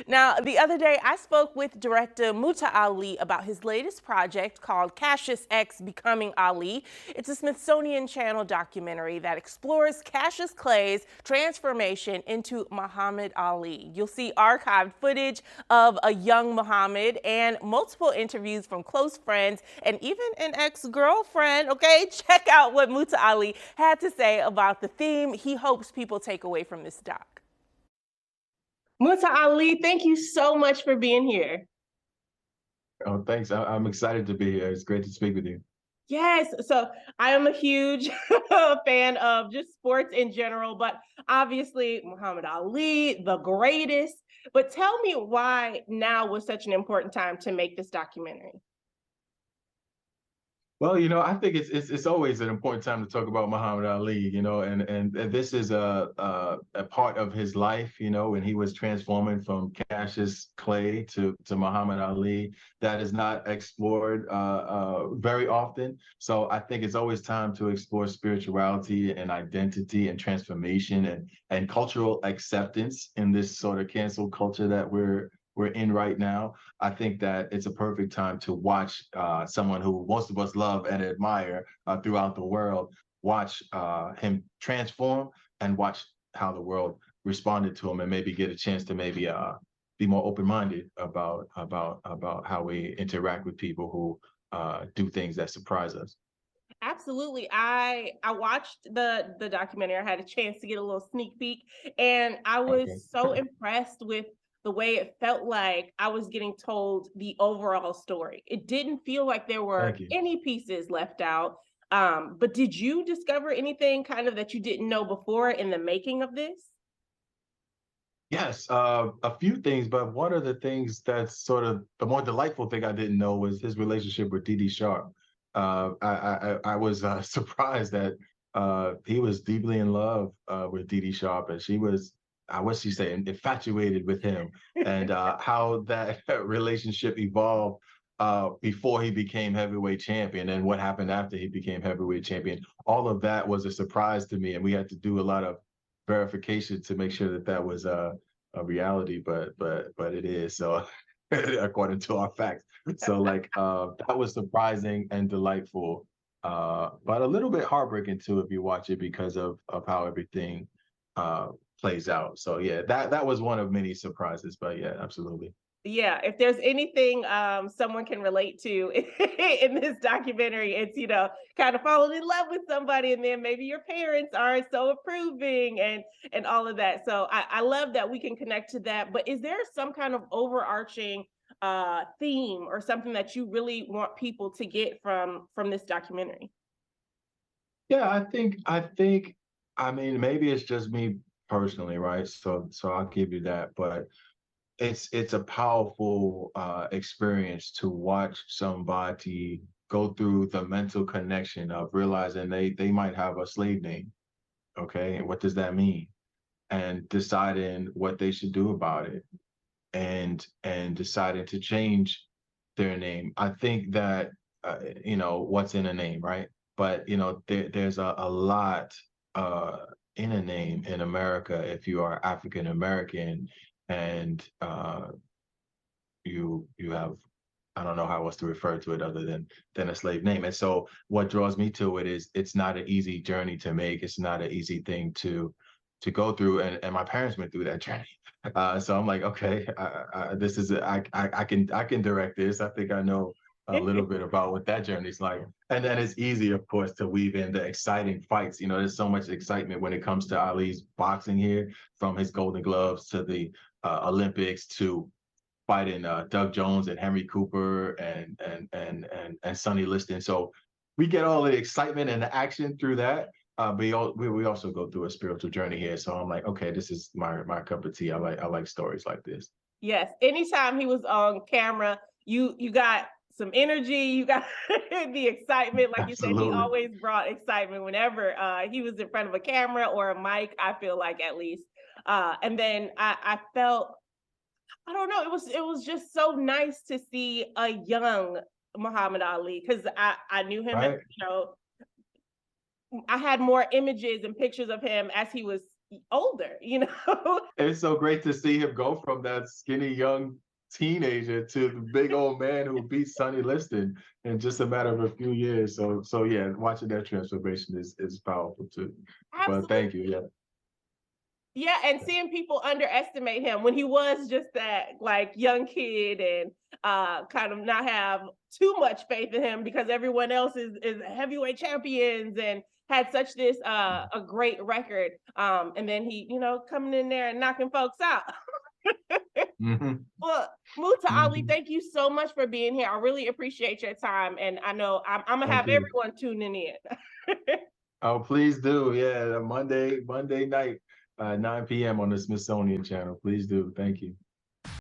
Now, the other day, I spoke with director Muta Ali about his latest project called Cassius X Becoming Ali. It's a Smithsonian Channel documentary that explores Cassius Clay's transformation into Muhammad Ali. You'll see archived footage of a young Muhammad and multiple interviews from close friends and even an ex-girlfriend. Okay, check out what Muta Ali had to say about the theme he hopes people take away from this doc. Muta Ali, thank you so much for being here. Oh, thanks. I'm excited to be here. It's great to speak with you. Yes, so I am a huge fan of just sports in general, but obviously Muhammad Ali, the greatest. But tell me why now was such an important time to make this documentary. Well, I think it's always an important time to talk about Muhammad Ali, and this is a part of his life, when he was transforming from Cassius Clay to Muhammad Ali that is not explored very often. So I think it's always time to explore spirituality and identity and transformation and cultural acceptance in this sort of cancel culture that we're in right now. I think that it's a perfect time to watch someone who most of us love and admire throughout the world, watch him transform and watch how the world responded to him, and maybe get a chance to maybe be more open-minded about how we interact with people who do things that surprise us. Absolutely. I watched the documentary. I had a chance to get a little sneak peek, and I was Okay. so impressed with the way it felt like I was getting told the overall story. It didn't feel like there Thank were you. any pieces left out. But did you discover anything kind of that you didn't know before in the making of this? Yes, a few things, but one of the things that's sort of the more delightful thing I didn't know was his relationship with Dee Dee Sharp. I was surprised that he was deeply in love with Dee Dee Sharp, and she was, what's she saying, infatuated with him, and how that relationship evolved before he became heavyweight champion, and what happened after he became heavyweight champion. All of that was a surprise to me, and we had to do a lot of verification to make sure that that was a reality, but it is so according to our facts. So like that was surprising and delightful, but a little bit heartbreaking too if you watch it because of how everything uh, plays out. So yeah, that was one of many surprises. But yeah, absolutely. Yeah, if there's anything someone can relate to in this documentary, it's kind of falling in love with somebody, and then maybe your parents aren't so approving and all of that. So I love that we can connect to that. But is there some kind of overarching theme or something that you really want people to get from this documentary? Yeah, I think I mean maybe it's just me personally, right? So I'll give you that, but it's a powerful experience to watch somebody go through the mental connection of realizing they might have a slave name. Okay, and what does that mean? And deciding what they should do about it, and deciding to change their name. I think that what's in a name, right? But there's a lot uh, in a name in America if you are African American, and you have, I don't know how else to refer to it other than a slave name. And so what draws me to it is it's not an easy journey to make. It's not an easy thing to go through. And my parents went through that journey. So I'm like, okay, this is I can direct this. I think I know a little bit about what that journey's like. And then it's easy, of course, to weave in the exciting fights. There's so much excitement when it comes to Ali's boxing here, from his Golden Gloves to the Olympics to fighting Doug Jones and Henry Cooper and Sonny Liston. So we get all the excitement and the action through that. But we also go through a spiritual journey here. So I'm like, okay, this is my cup of tea. I like stories like this. Yes, anytime he was on camera, you got some energy, you got the excitement. Like you said, he Absolutely. always brought excitement whenever he was in front of a camera or a mic, I feel like at least. And then I felt, I don't know, it was just so nice to see a young Muhammad Ali because I knew him, Right. I had more images and pictures of him as he was older, you know? It's so great to see him go from that skinny young teenager to the big old man who beat Sonny Liston in just a matter of a few years. So yeah, watching that transformation is powerful too. But thank you. Absolutely. Yeah. Yeah, and seeing people underestimate him when he was just that like young kid and kind of not have too much faith in him because everyone else is heavyweight champions and had such this a great record. And then he, you know, coming in there and knocking folks out. Hmm. Well, Muta Ali, Hmm. thank you so much for being here. I really appreciate your time. And I know I'm gonna Thank have you. everyone tuning in. Oh, please do. Yeah, Monday night, 9 p.m. on the Smithsonian Channel. Please do. Thank you.